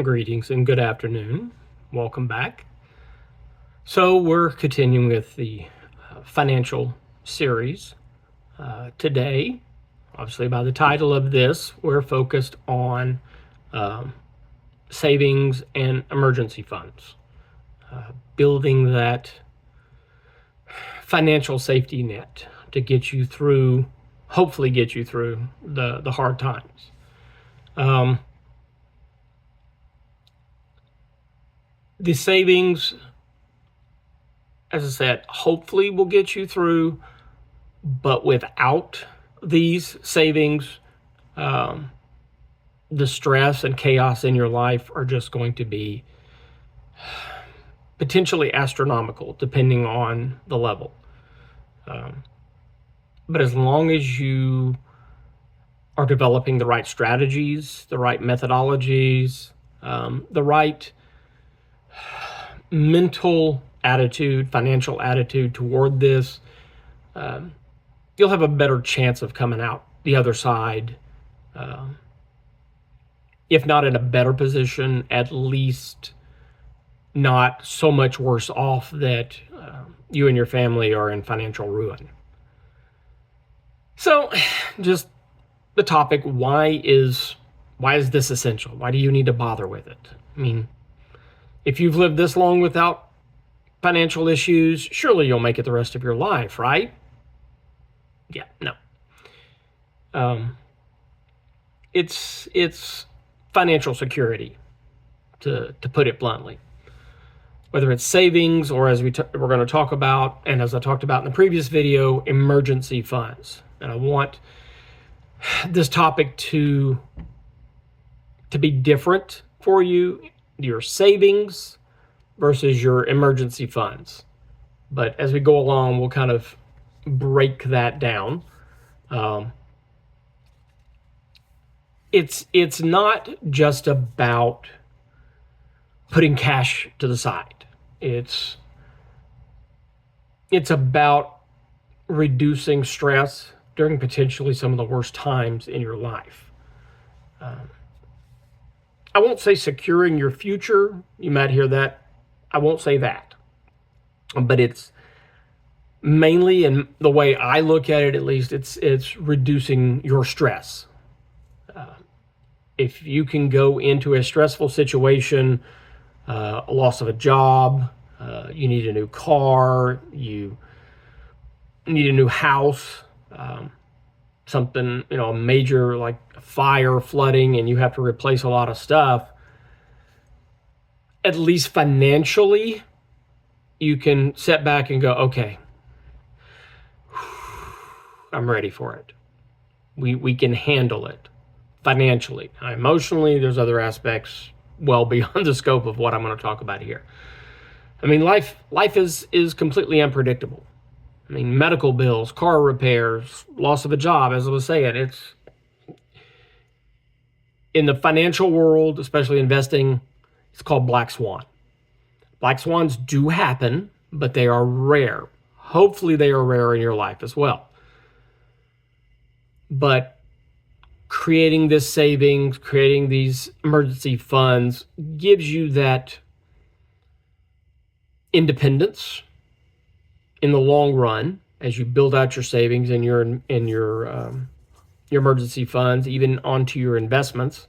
Greetings and good afternoon. Welcome back. So, we're continuing with the financial series. Today, obviously, by the title of this, we're focused on savings and emergency funds, building that financial safety net to get you through, hopefully, get you through the hard times. The savings, as I said, hopefully will get you through, but without these savings, the stress and chaos in your life are just going to be potentially astronomical, depending on the level. But as long as you are developing the right strategies, the right methodologies, the right mental attitude, financial attitude toward this, you'll have a better chance of coming out the other side, if not in a better position, at least not so much worse off that you and your family are in financial ruin. So, just the topic, why is this essential? Why do you need to bother with it? I mean, if you've lived this long without financial issues, surely you'll make it the rest of your life, right? Yeah, no. It's financial security, to put it bluntly. Whether it's savings or, as we're going to talk about, and as I talked about in the previous video, emergency funds. And I want this topic to be different for you, your savings versus your emergency funds. But as we go along, we'll kind of break that down. It's not just about putting cash to the side. It's about reducing stress during potentially some of the worst times in your life. I won't say securing your future. You might hear that. I won't say that. But it's mainly, in the way I look at it at least, it's reducing your stress. If you can go into a stressful situation, a loss of a job, you need a new car, you need a new house, something, a major like fire, flooding, and you have to replace a lot of stuff, at least financially, you can sit back and go, okay, I'm ready for it. We can handle it financially. Emotionally, there's other aspects well beyond the scope of what I'm going to talk about here. I mean, life is completely unpredictable. I mean, medical bills, car repairs, loss of a job, as I was saying, it's in the financial world, especially investing, it's called black swan. Black swans do happen, but they are rare. Hopefully they are rare in your life as well. But creating this savings, creating these emergency funds gives you that independence in the long run as you build out your savings and your emergency funds, even onto your investments,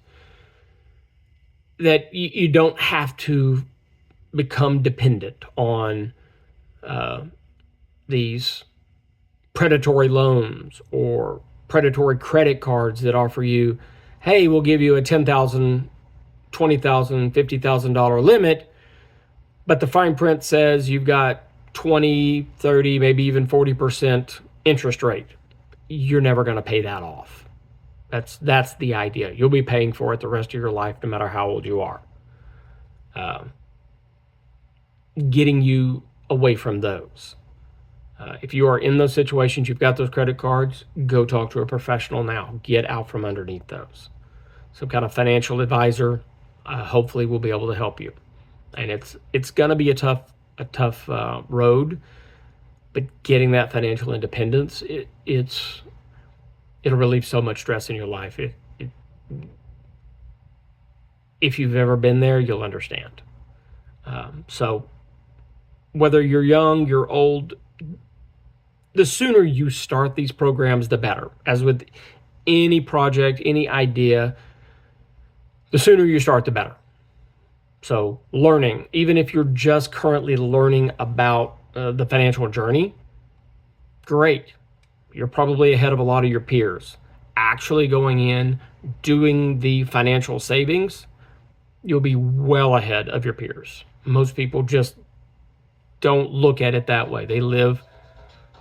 that you don't have to become dependent on these predatory loans or predatory credit cards that offer you, hey, we'll give you a $10,000, $20,000, $50,000 limit, but the fine print says you've got 20, 30, maybe even 40% interest rate. You're never going to pay that off. That's the idea. You'll be paying for it the rest of your life, no matter how old you are. Getting you away from those. If you are in those situations, you've got those credit cards, go talk to a professional now. Get out from underneath those. Some kind of financial advisor hopefully will be able to help you. And it's going to be a tough road, but getting that financial independence, it'll relieve so much stress in your life. if you've ever been there, you'll understand. So whether you're young, you're old, the sooner you start these programs, the better. As with any project, any idea, the sooner you start, the better. So learning, even if you're just currently learning about the financial journey, great. You're probably ahead of a lot of your peers. Actually going in, doing the financial savings, you'll be well ahead of your peers. Most people just don't look at it that way. They live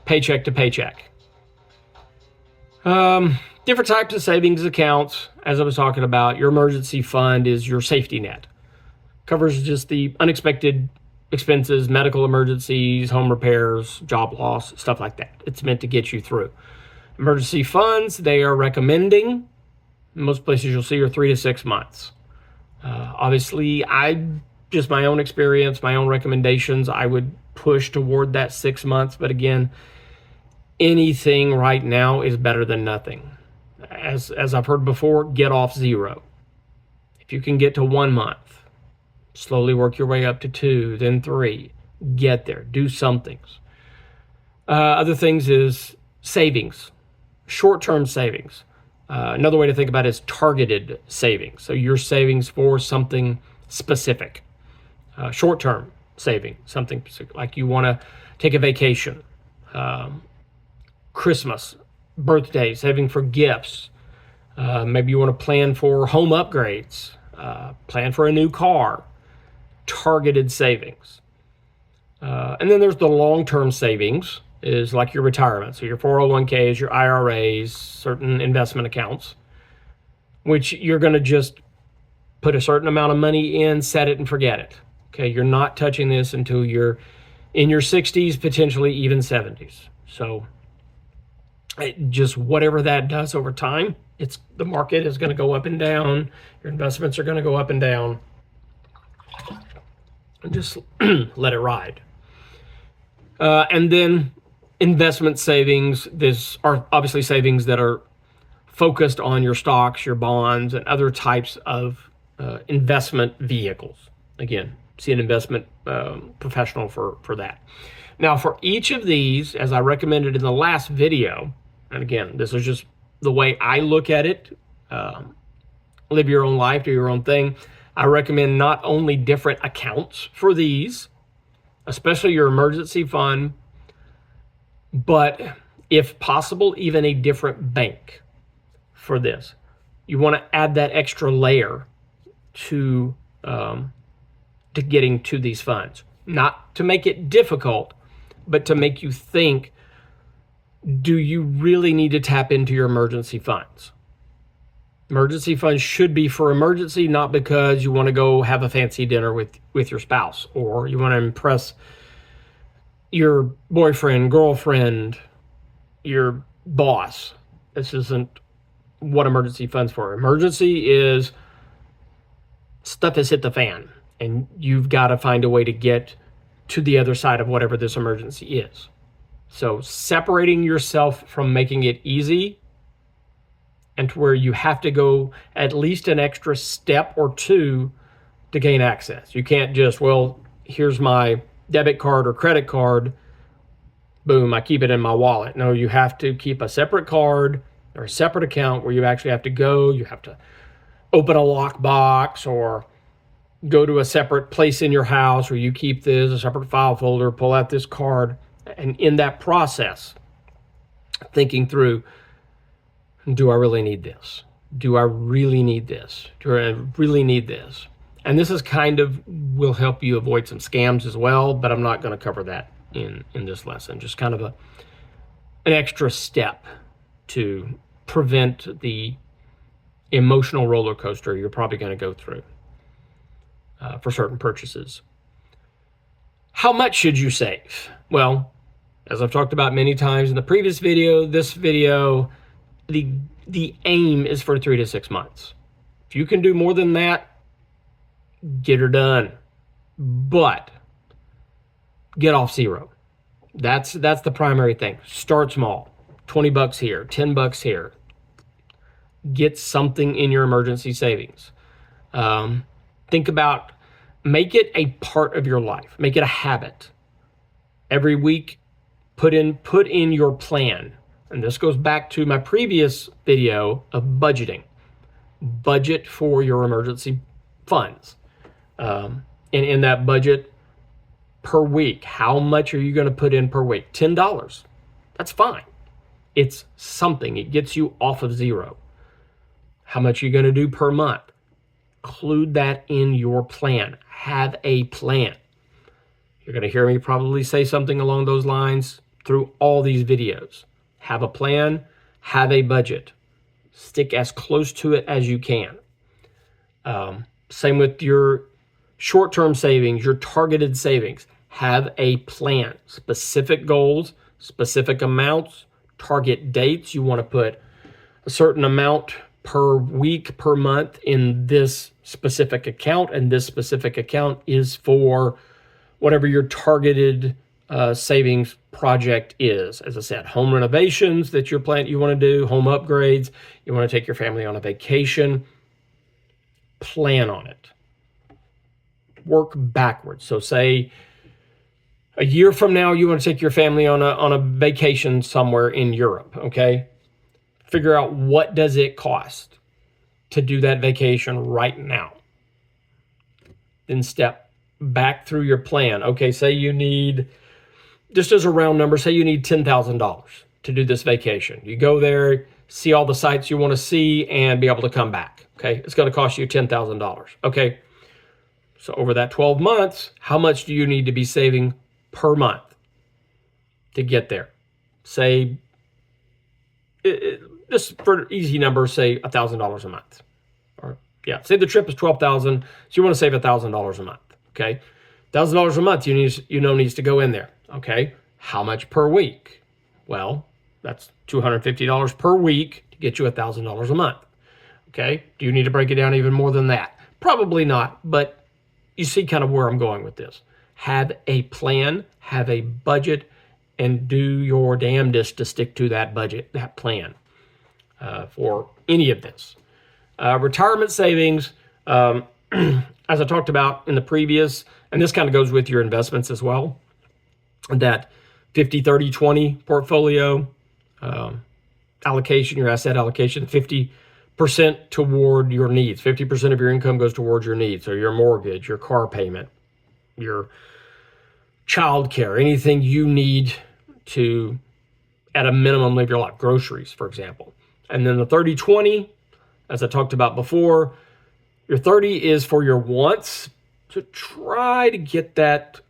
paycheck to paycheck. Different types of savings accounts, as I was talking about. Your emergency fund is your safety net. Covers just the unexpected expenses, medical emergencies, home repairs, job loss, stuff like that. It's meant to get you through. Emergency funds, they are recommending, most places you'll see, are 3 to 6 months. Obviously, just my own experience, my own recommendations, I would push toward that 6 months. But again, anything right now is better than nothing. As I've heard before, get off 0. If you can get to 1 month, slowly work your way up to 2, then 3. Get there. Do some things. Other things is savings, short-term savings. Another way to think about it is targeted savings. So your savings for something specific. Short-term saving, something specific, like you want to take a vacation, Christmas, birthday, saving for gifts. Maybe you want to plan for home upgrades, plan for a new car. Targeted savings. And then there's the long-term savings, is like your retirement. So your 401ks, your IRAs, certain investment accounts, which you're going to just put a certain amount of money in, set it and forget it. Okay, you're not touching this until you're in your 60s, potentially even 70s. So just whatever that does over time, the market is going to go up and down. Your investments are going to go up and down. And just let it ride. And then investment savings, these are obviously savings that are focused on your stocks, your bonds, and other types of investment vehicles. Again, see an investment professional for that. Now, for each of these, as I recommended in the last video, and again, this is just the way I look at it, live your own life, do your own thing. I recommend not only different accounts for these, especially your emergency fund, but if possible, even a different bank for this. You want to add that extra layer to getting to these funds. Not to make it difficult, but to make you think, do you really need to tap into your emergency funds? Emergency funds should be for emergency, not because you want to go have a fancy dinner with your spouse, or you want to impress your boyfriend, girlfriend, your boss. This isn't what emergency funds for. Emergency is stuff has hit the fan, and you've got to find a way to get to the other side of whatever this emergency is. So separating yourself from making it easy, and to where you have to go at least an extra step or 2 to gain access. You can't just, well, here's my debit card or credit card, boom, I keep it in my wallet. No, you have to keep a separate card or a separate account where you actually have to go. You have to open a lockbox or go to a separate place in your house where you keep this, a separate file folder, pull out this card. And in that process, thinking through, do I really need this? Do I really need this? Do I really need this? And this is will help you avoid some scams as well, but I'm not going to cover that in this lesson. Just kind of an extra step to prevent the emotional roller coaster you're probably going to go through for certain purchases. How much should you save? Well, as I've talked about many times in the previous video, this video, the aim is for 3 to 6 months. If you can do more than that, get her done. But get off 0. That's the primary thing. Start small. $20 here, $10 here. Get something in your emergency savings. Think about, make it a part of your life. Make it a habit. Every week, put in your plan. And this goes back to my previous video of budgeting. Budget for your emergency funds. And in that budget per week, how much are you going to put in per week? $10. That's fine. It's something. It gets you off of zero. How much are you going to do per month? Include that in your plan. Have a plan. You're going to hear me probably say something along those lines through all these videos. Have a plan. Have a budget. Stick as close to it as you can. Same with your short-term savings, your targeted savings. Have a plan. Specific goals, specific amounts, target dates. You want to put a certain amount per week, per month in this specific account, and this specific account is for whatever your targeted savings project is. As I said, home renovations that you want to do, home upgrades, you want to take your family on a vacation. Plan on it. Work backwards. So say a year from now, you want to take your family on a vacation somewhere in Europe, okay? Figure out, what does it cost to do that vacation right now? Then step back through your plan. Okay, say you need, just as a round number, say you need $10,000 to do this vacation. You go there, see all the sites you want to see, and be able to come back, okay? It's going to cost you $10,000, okay? So over that 12 months, how much do you need to be saving per month to get there? Say, just for easy numbers, say $1,000 a month. Or yeah, say the trip is $12,000, so you want to save $1,000 a month. Okay, $1,000 a month needs to go in there. Okay, how much per week? Well, that's $250 per week to get you $1,000 a month. Okay, do you need to break it down even more than that? Probably not, but you see kind of where I'm going with this. Have a plan, have a budget, and do your damnedest to stick to that budget, that plan for any of this. Retirement savings, as I talked about in the previous, and this kind of goes with your investments as well, that 50-30-20 portfolio allocation, your asset allocation, 50% toward your needs. 50% of your income goes towards your needs. So your mortgage, your car payment, your child care, anything you need to, at a minimum, live your life. Groceries, for example. And then the 30-20, as I talked about before, your 30 is for your wants. To try to get that,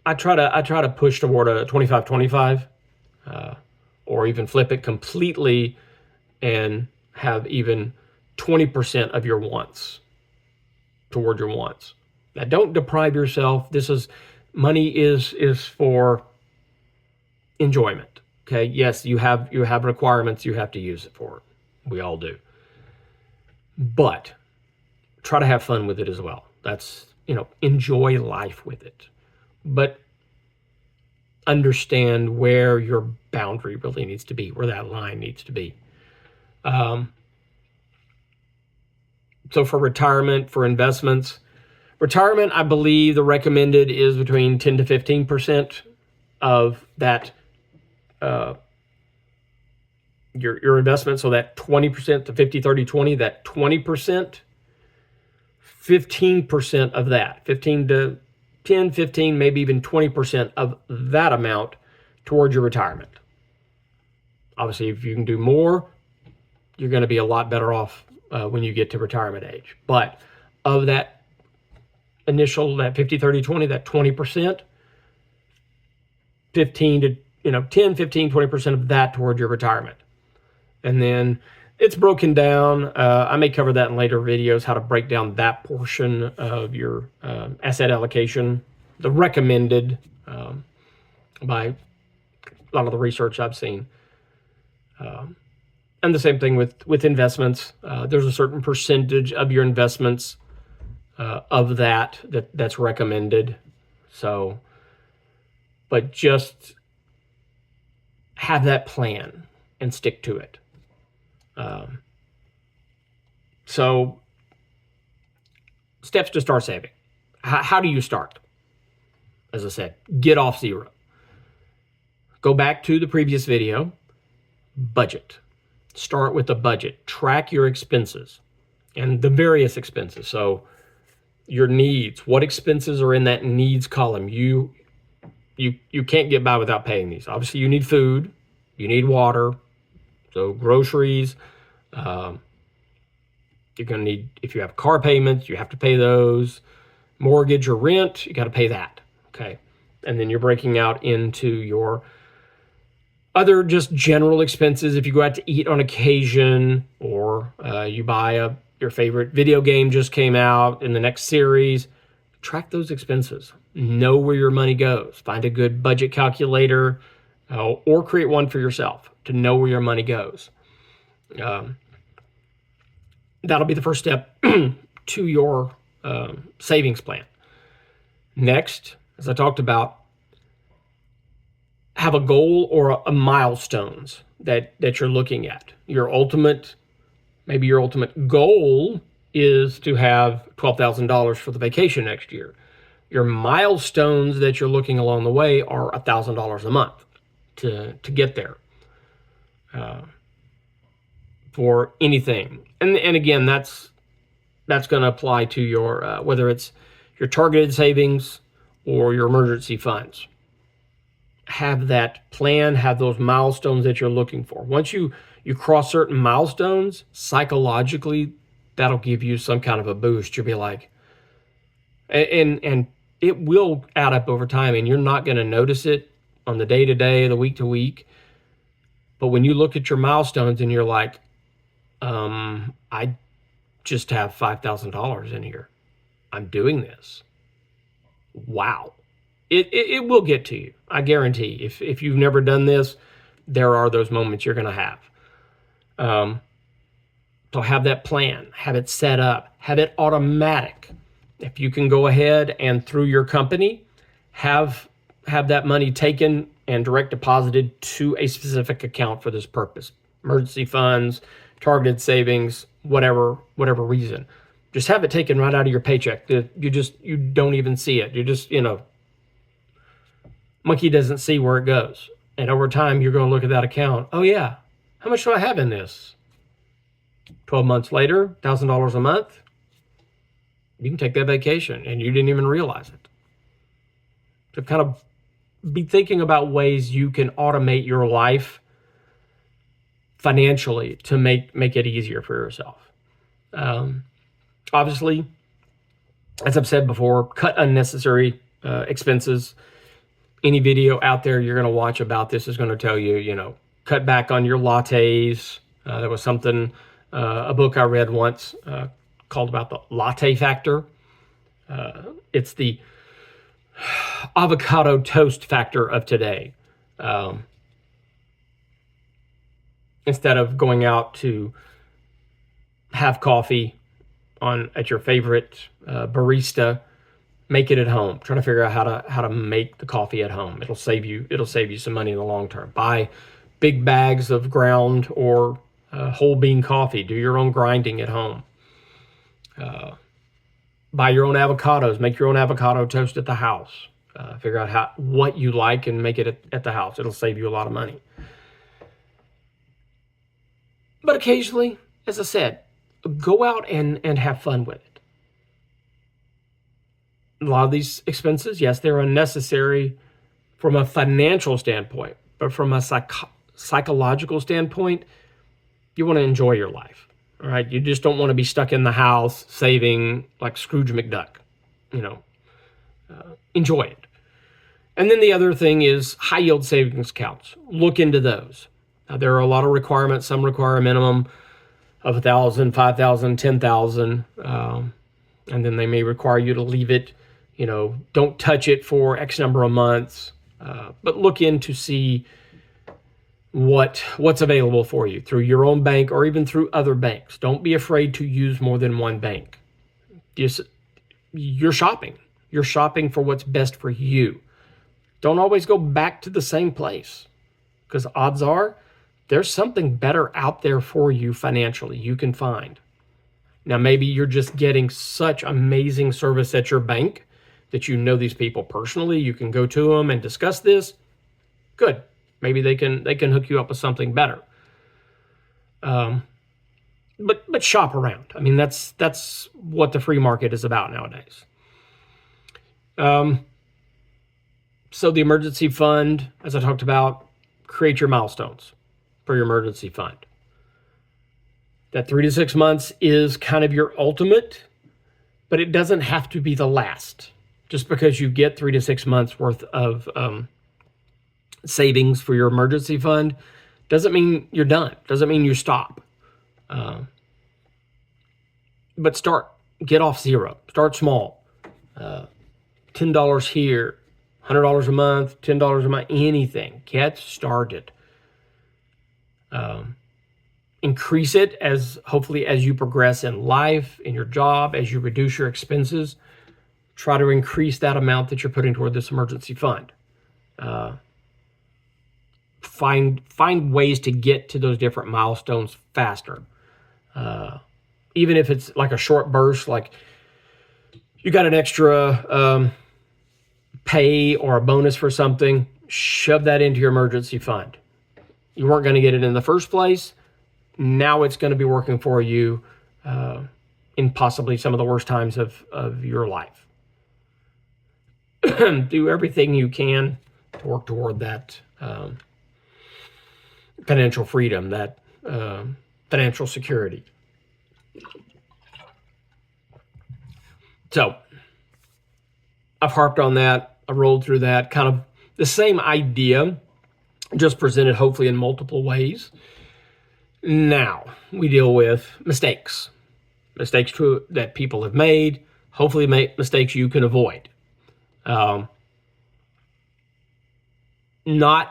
I try to push toward a 25-25, or even flip it completely and have even 20% of your wants toward your wants. Now, don't deprive yourself. Money is for enjoyment. Okay. Yes, you have requirements you have to use it for. We all do. But try to have fun with it as well. That's, enjoy life with it. But understand where your boundary really needs to be, where that line needs to be. So for retirement, for investments, retirement, I believe the recommended is between 10 to 15% of that, your investment. So that 20%, the 50-30-20, that 20%, 15% of that, 15 to 10, 15, maybe even 20% of that amount towards your retirement. Obviously, if you can do more, you're going to be a lot better off when you get to retirement age. But of that initial, that 50-30-20, that 20%, 15 to 10, 15, 20% of that toward your retirement. And then it's broken down. I may cover that in later videos, how to break down that portion of your asset allocation, the recommended by a lot of the research I've seen. And the same thing with investments. There's a certain percentage of your investments of that's recommended. So, but just have that plan and stick to it. So steps to start saving. How do you start? As I said, get off zero. Go back to the previous video. Budget. Start with a budget. Track your expenses and the various expenses. So your needs, what expenses are in that needs column? You can't get by without paying these. Obviously, you need food, you need water, so groceries. You're going to need, if you have car payments, you have to pay those. Mortgage or rent, you got to pay that. Okay. And then you're breaking out into your other just general expenses. If you go out to eat on occasion, or you buy your favorite video game just came out in the next series, track those expenses. Know where your money goes. Find a good budget calculator, or create one for yourself to know where your money goes. That'll be the first step to your savings plan. Next, as I talked about, have a goal or a milestones that you're looking at. Maybe your ultimate goal is to have $12,000 for the vacation next year. Your milestones that you're looking along the way are $1,000 a month to get there. For anything. And again, that's going to apply to your, whether it's your targeted savings or your emergency funds. Have that plan, have those milestones that you're looking for. Once you cross certain milestones, psychologically, that'll give you some kind of a boost. You'll be like, and it will add up over time, and you're not going to notice it on the day-to-day, the week-to-week. But when you look at your milestones and you're like, I just have $5,000 in here. I'm doing this. Wow. It will get to you. I guarantee. If you've never done this, there are those moments you're going to have. So have that plan, have it set up, have it automatic. If you can go ahead and through your company, have that money taken and direct deposited to a specific account for this purpose. Emergency funds, targeted savings, whatever reason. Just have it taken right out of your paycheck. You don't even see it. You just, monkey doesn't see where it goes. And over time, you're going to look at that account. Oh yeah, how much do I have in this? 12 months later, $1,000 a month. You can take that vacation and you didn't even realize it. So kind of be thinking about ways you can automate your life financially to make it easier for yourself. Obviously, as I've said before, cut unnecessary expenses. Any video out there you're going to watch about this is going to tell you, cut back on your lattes. There was something, a book I read once called about the latte factor. It's the avocado toast factor of today. Instead of going out to have coffee at your favorite barista, make it at home. Try to figure out how to make the coffee at home. It'll save you some money in the long term. Buy big bags of ground or whole bean coffee. Do your own grinding at home. Buy your own avocados. Make your own avocado toast at the house. Figure out what you like and make it at the house. It'll save you a lot of money. But occasionally, as I said, go out and have fun with it. A lot of these expenses, yes, they're unnecessary from a financial standpoint, but from a psychological standpoint, you want to enjoy your life. All right, you just don't want to be stuck in the house saving like Scrooge McDuck. Enjoy it. And then the other thing is high yield savings accounts. Look into those. Now, there are a lot of requirements. Some require a minimum of $1,000, $5,000, $10,000, and then they may require you to leave it. Don't touch it for X number of months. But look in to see what's available for you through your own bank or even through other banks. Don't be afraid to use more than one bank. You're shopping. You're shopping for what's best for you. Don't always go back to the same place, because odds are there's something better out there for you financially you can find. Now, maybe you're just getting such amazing service at your bank that you know these people personally. You can go to them and discuss this. Good. Maybe they can hook you up with something better. But shop around. I mean, that's what the free market is about nowadays. So the emergency fund, as I talked about, create your milestones for your emergency fund. That 3 to 6 months is kind of your ultimate, but it doesn't have to be the last. Just because you get 3 to 6 months worth of savings for your emergency fund doesn't mean you're done. Doesn't mean you stop. But start. Get off zero. Start small. $10 here, $100 a month, $10 a month, anything. Get started. Increase it hopefully as you progress in life, in your job, as you reduce your expenses. Try to increase that amount that you're putting toward this emergency fund. Find ways to get to those different milestones faster. Even if it's like a short burst, like you got an extra pay or a bonus for something, shove that into your emergency fund. You weren't going to get it in the first place. Now it's going to be working for you in possibly some of the worst times of your life. Do everything you can to work toward that financial freedom, that financial security. So I've harped on that. I rolled through that. Kind of the same idea, just presented hopefully in multiple ways. Now we deal with mistakes. Mistakes that people have made. Hopefully mistakes you can avoid. Not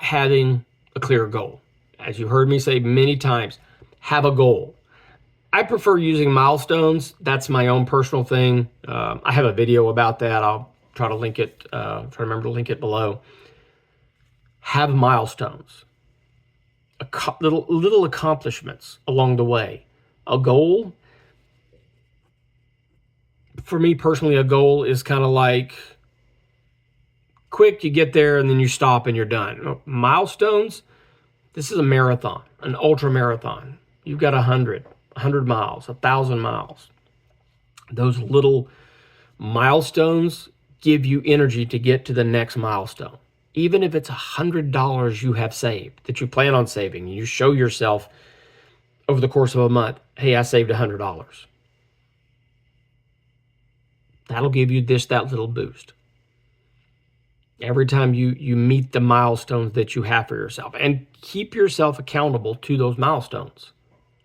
having a clear goal. As you heard me say many times, have a goal. I prefer using milestones. That's my own personal thing. I have a video about that. I'll try to link it, try to remember to link it below. Have milestones. Little accomplishments along the way. A goal, for me personally, a goal is kind of like quick, you get there and then you stop and you're done. Milestones, this is a marathon, an ultra marathon. You've got 100 miles, 1,000 miles. Those little milestones give you energy to get to the next milestone. Even if it's $100 you have saved, that you plan on saving, and you show yourself over the course of a month, hey, I saved $100. That'll give you that little boost. Every time you meet the milestones that you have for yourself, and keep yourself accountable to those milestones,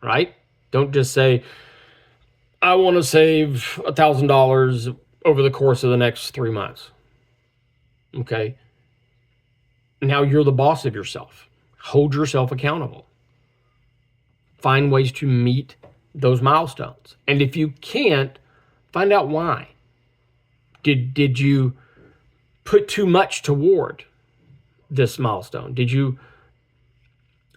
right? Don't just say, I want to save $1,000 over the course of the next 3 months. Okay. Now you're the boss of yourself. Hold yourself accountable. Find ways to meet those milestones. And if you can't, find out why. Did you put too much toward this milestone? Did you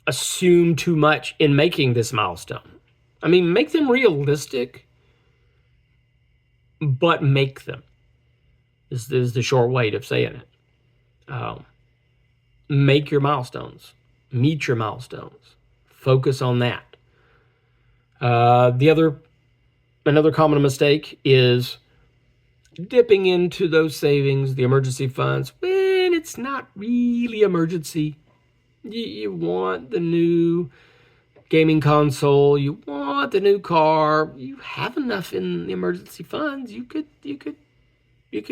assume too much in making this milestone? I mean, make them realistic, but make them. This is the short way of saying it. Make your milestones. Meet your milestones. Focus on that. Another common mistake is dipping into those savings, the emergency funds, when it's not really emergency. You want the new gaming console. You want the new car. You have enough in the emergency funds. You could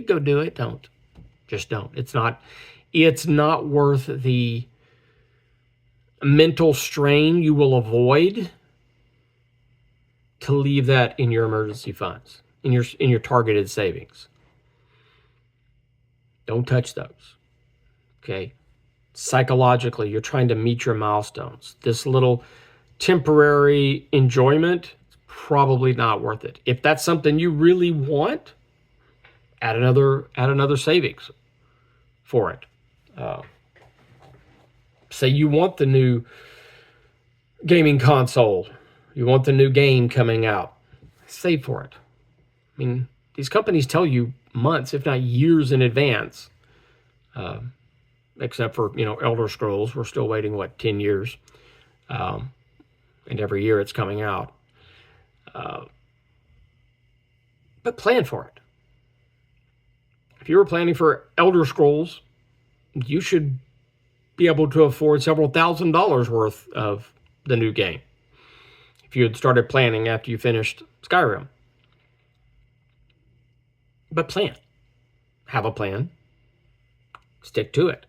go do it. Just don't. It's not worth the mental strain you will avoid to leave that in your emergency funds, in your targeted savings. Don't touch those. Okay? Psychologically, you're trying to meet your milestones. This little temporary enjoyment is probably not worth it. If that's something you really want, add another savings for it. Say you want the new gaming console. You want the new game coming out. save for it. I mean, these companies tell you months, if not years in advance, except for, Elder Scrolls. We're still waiting, 10 years? And every year it's coming out. But plan for it. If you were planning for Elder Scrolls, you should be able to afford several $1,000s worth of the new game if you had started planning after you finished Skyrim. But plan. Have a plan. Stick to it.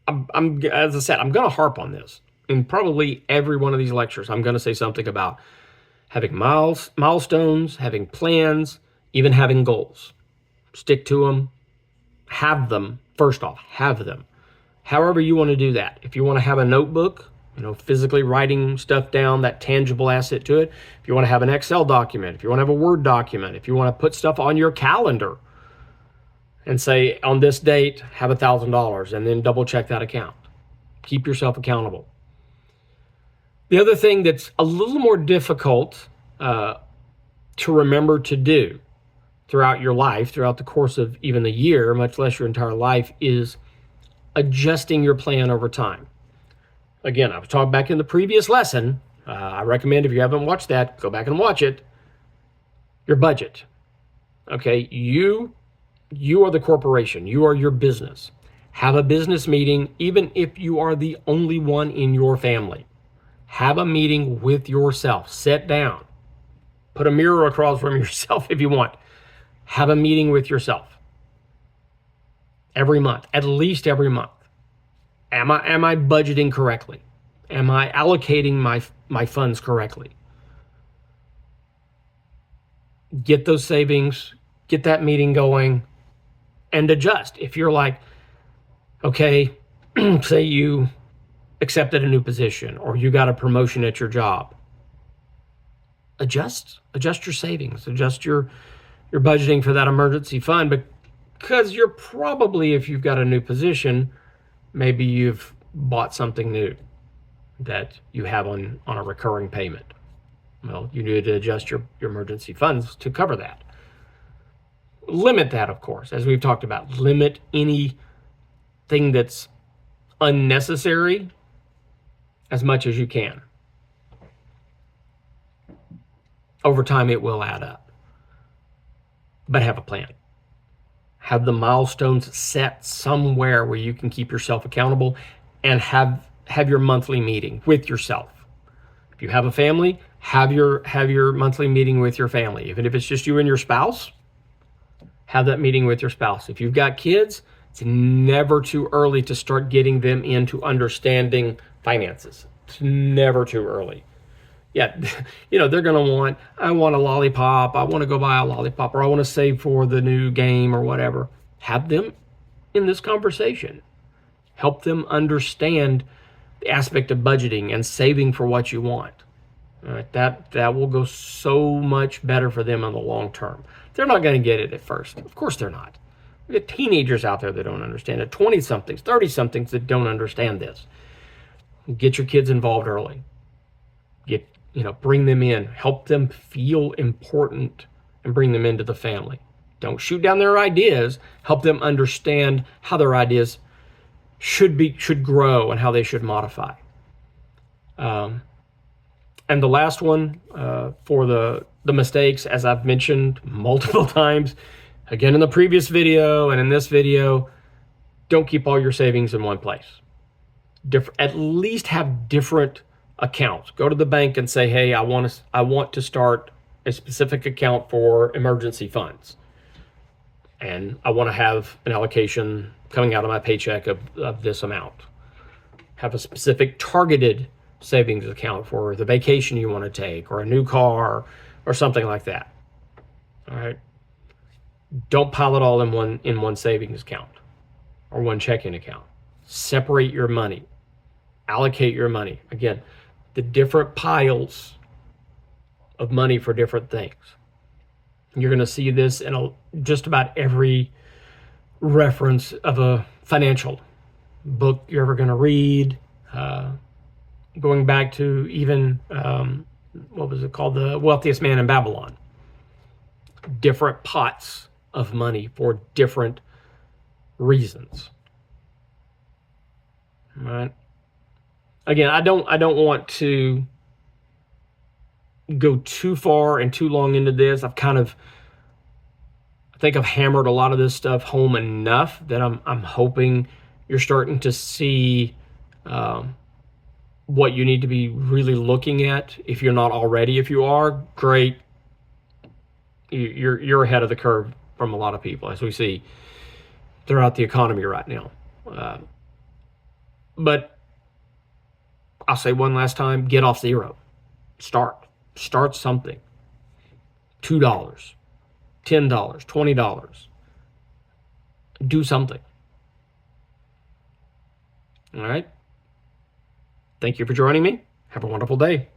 I'm as I said, I'm going to harp on this. In probably every one of these lectures, I'm going to say something about having milestones, having plans, even having goals. Stick to them. Have them. First off, have them. However you want to do that. If you want to have a notebook, physically writing stuff down, that tangible asset to it. If you want to have an Excel document, if you want to have a Word document, if you want to put stuff on your calendar and say, on this date, have $1,000, and then double check that account. Keep yourself accountable. The other thing that's a little more difficult to remember to do throughout your life, throughout the course of even the year, much less your entire life, is adjusting your plan over time. Again, I was talking back in the previous lesson. I recommend, if you haven't watched that, go back and watch it. Your budget. Okay, you are the corporation. You are your business. Have a business meeting, even if you are the only one in your family. Have a meeting with yourself. Sit down. Put a mirror across from yourself if you want. Have a meeting with yourself. Every month, at least every month. Am I budgeting correctly? Am I allocating my funds correctly? Get those savings, get that meeting going, and adjust. If you're like, okay, say you accepted a new position or you got a promotion at your job, adjust your savings, adjust your budgeting for that emergency fund, because you're probably, if you've got a new position, maybe you've bought something new that you have on a recurring payment. Well, you need to adjust your emergency funds to cover that. Limit that, of course, as we've talked about. Limit anything that's unnecessary as much as you can. Over time, it will add up. But have a plan. Have the milestones set somewhere where you can keep yourself accountable, and have your monthly meeting with yourself. If you have a family, have your monthly meeting with your family. Even if it's just you and your spouse, have that meeting with your spouse. If you've got kids, it's never too early to start getting them into understanding finances. It's never too early. Yeah, they're going to I want a lollipop, I want to go buy a lollipop, or I want to save for the new game or whatever. Have them in this conversation. Help them understand the aspect of budgeting and saving for what you want. All right, that will go so much better for them in the long term. They're not going to get it at first. Of course they're not. We have teenagers out there that don't understand it, 20-somethings, 30-somethings that don't understand this. Get your kids involved early. Bring them in, help them feel important, and bring them into the family. Don't shoot down their ideas. Help them understand how their ideas should grow and how they should modify. And the last one for the mistakes, as I've mentioned multiple times, again in the previous video and in this video, don't keep all your savings in one place. At least have different accounts. Go to the bank and say, hey, I want to start a specific account for emergency funds. And I want to have an allocation coming out of my paycheck of this amount. Have a specific targeted savings account for the vacation you want to take, or a new car, or something like that. All right. Don't pile it all in one savings account or one checking account. Separate your money. Allocate your money. Again, the different piles of money for different things. You're going to see this in just about every reference of a financial book you're ever going to read. Going back to even, what was it called? The Wealthiest Man in Babylon. different pots of money for different reasons. All right. Again, I don't want to go too far and too long into this. I think I've hammered a lot of this stuff home enough that I'm hoping you're starting to see what you need to be really looking at. If you're not already, if you are, great. You're ahead of the curve from a lot of people, as we see throughout the economy right now. But I'll say one last time: get off zero. Start something. $2, $10, $20. Do something. All right. Thank you for joining me. Have a wonderful day.